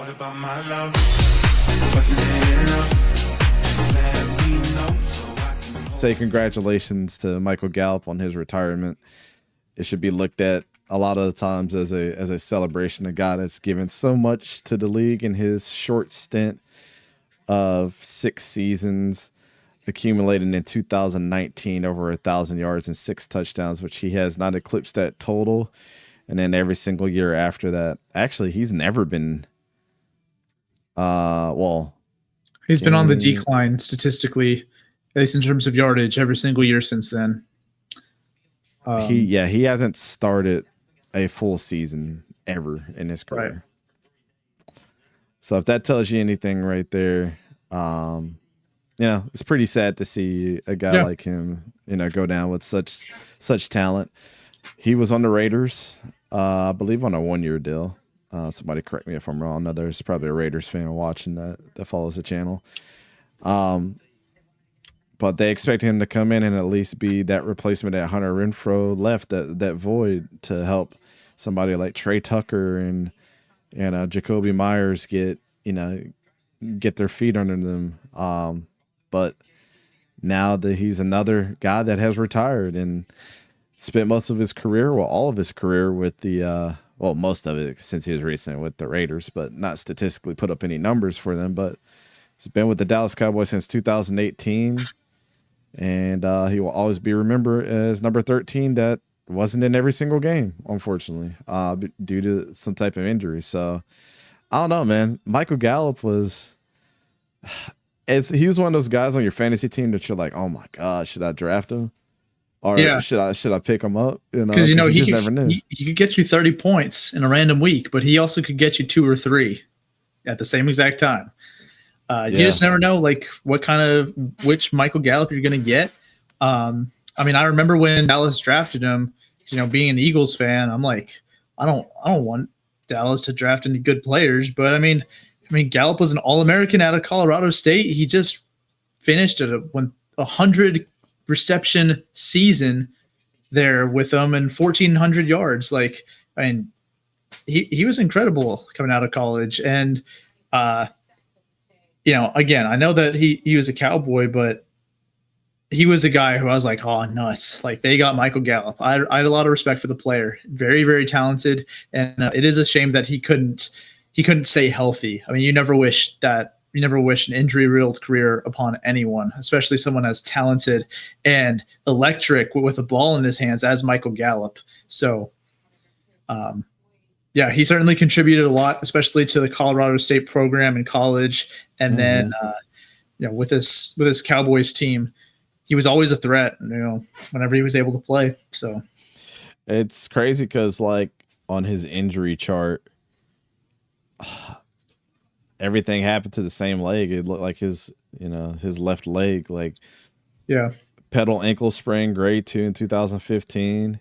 What about my love? Wasn't it enough? Just let me know so I can Say congratulations to Michael Gallup on his retirement. It should be looked at a lot of the times as a celebration. A guy that's given so much to the league in his short stint of 6 seasons, accumulating in 2019 over 1,000 yards and 6 touchdowns, which he has not eclipsed that total. And then every single year after that, actually, he's never been. He's been on the decline statistically, at least in terms of yardage, every single year since then. He hasn't started a full season ever in his career. Right. So if that tells you anything right there, it's pretty sad to see a guy like him, go down with such talent. He was on the Raiders, I believe on a 1-year deal. Somebody correct me if I'm wrong. I know there's probably a Raiders fan watching that follows the channel. But they expect him to come in and at least be that replacement that Hunter Renfrow left, that void, to help somebody like Trey Tucker and Jacoby Myers get their feet under them. But now that he's another guy that has retired and spent most of his career, all of his career with the most of it since he was recent with the Raiders, but not statistically put up any numbers for them. But he's been with the Dallas Cowboys since 2018, and he will always be remembered as number 13 that wasn't in every single game, unfortunately, due to some type of injury. So I don't know, man. Michael Gallup he was one of those guys on your fantasy team that you're like, oh my God, should I draft him? Or should I pick him up? Because he just never knew. He could get you 30 points in a random week, but he also could get you 2 or 3 at the same exact time. You just never know, like which Michael Gallup you're going to get. I remember when Dallas drafted him. Being an Eagles fan, I'm like, I don't want Dallas to draft any good players, but I mean, Gallup was an All-American out of Colorado State. He just finished at a 100 reception season there with them and 1,400 yards. Like, I mean, he was incredible coming out of college. And, again, I know that he was a Cowboy, but he was a guy who I was like, oh, nuts. Like, they got Michael Gallup. I had a lot of respect for the player. Very, very talented. And it is a shame that he couldn't stay healthy. I mean, you never wish an injury-riddled career upon anyone, especially someone as talented and electric with a ball in his hands as Michael Gallup. So, he certainly contributed a lot, especially to the Colorado State program in college. And then, with this Cowboys team, he was always a threat, whenever he was able to play. So it's crazy because, like, on his injury chart, everything happened to the same leg. It looked like his left leg, pedal ankle sprain, grade 2 in 2015.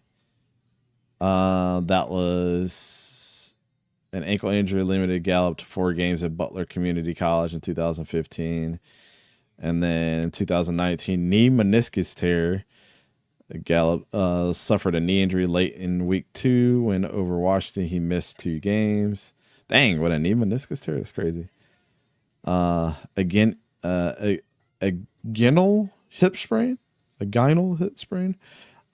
That was an ankle injury limited Gallup to 4 games at Butler Community College in 2015. And then in 2019, knee meniscus tear. Gallup suffered a knee injury late in week 2 when over Washington. He missed 2 games. Dang, what a knee meniscus tear. That's crazy. Again, a gynnal hip sprain.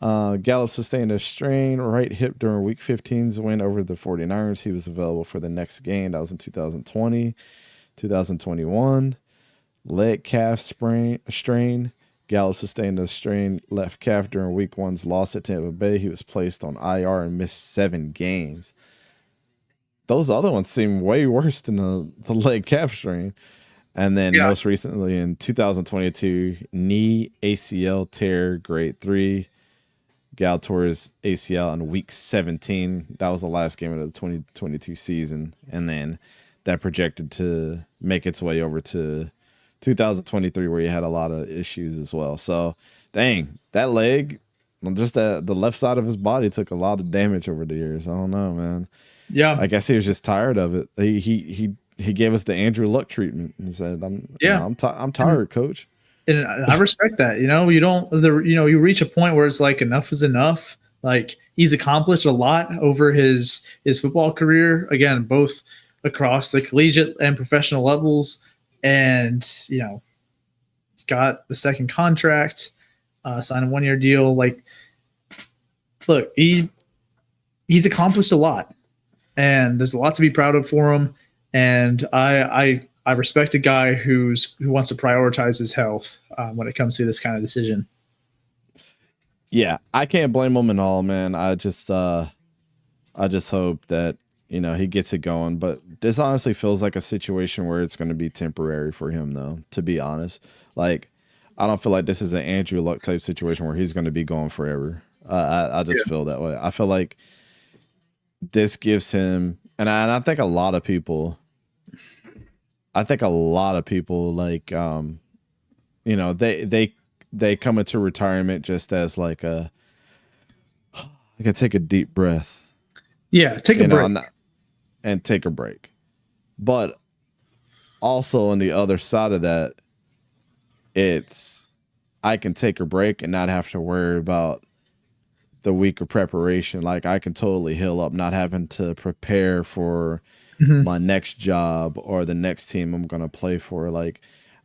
Gallup sustained a strain right hip during week 15's win over the 49ers. He was available for the next game. That was in 2020. 2021, leg calf strain. Gallup sustained a strained left calf during week 1's loss at Tampa Bay. He was placed on IR and missed 7 games. Those other ones seem way worse than the leg calf strain. And then most recently in 2022, knee ACL tear, grade 3. Gallup tore his ACL in week 17. That was the last game of the 2022 season. And then that projected to make its way over to 2023, where he had a lot of issues as well. So, dang, that leg, just the left side of his body took a lot of damage over the years. I don't know, man. Yeah, I guess he was just tired of it. He gave us the Andrew Luck treatment and said, "I'm tired, coach." And I respect that. You reach a point where it's like enough is enough. Like, he's accomplished a lot over his football career. Again, both across the collegiate and professional levels, and got the second contract, signed a 1-year deal. Like, look, he's accomplished a lot, and there's a lot to be proud of for him. And I respect a guy who wants to prioritize his health when it comes to this kind of decision. Yeah, I can't blame him at all, man. I just hope that he gets it going. But this honestly feels like a situation where it's going to be temporary for him, though. To be honest, like, I don't feel like this is an Andrew Luck type situation where he's going to be going forever. I just feel that way. I feel like this gives him, and I think a lot of people, like, they come into retirement just as like I can take a deep breath. Yeah, take a break. And take a break. But also on the other side of that, I can take a break and not have to worry about the week of preparation. Like, I can totally heal up, not having to prepare for my next job or the next team I'm going to play for. Like,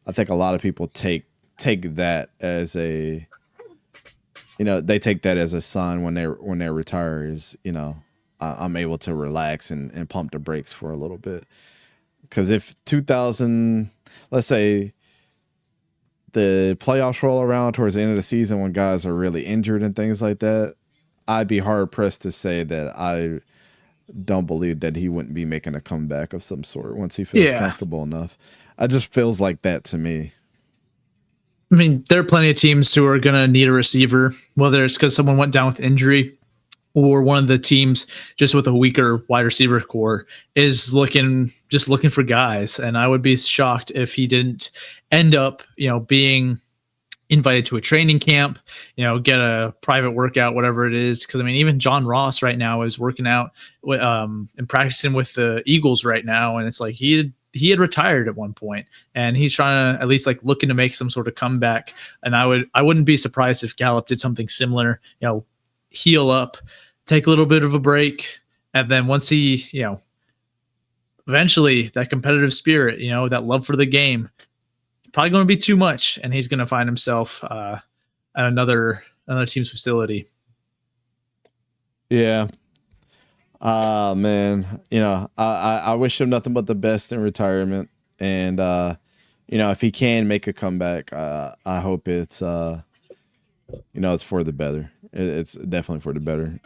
I think a lot of people take that as they take that as a sign when they retire is, I'm able to relax and pump the brakes for a little bit. Because if let's say the playoffs roll around towards the end of the season when guys are really injured and things like that, I'd be hard pressed to say that I don't believe that he wouldn't be making a comeback of some sort once he feels comfortable enough. It just feels like that to me. I mean, there are plenty of teams who are going to need a receiver, whether it's because someone went down with injury or one of the teams just with a weaker wide receiver core is looking for guys. And I would be shocked if he didn't end up, being invited to a training camp, get a private workout, whatever it is. Cause I mean, even John Ross right now is working out and practicing with the Eagles right now. And it's like, he had retired at one point and he's trying to at least like looking to make some sort of comeback. And I wouldn't be surprised if Gallup did something similar, heal up, take a little bit of a break. And then once he, eventually that competitive spirit, that love for the game, probably going to be too much. And he's going to find himself at another team's facility. Yeah. Man, I wish him nothing but the best in retirement. And, if he can make a comeback, I hope it's, it's for the better. It's definitely for the better.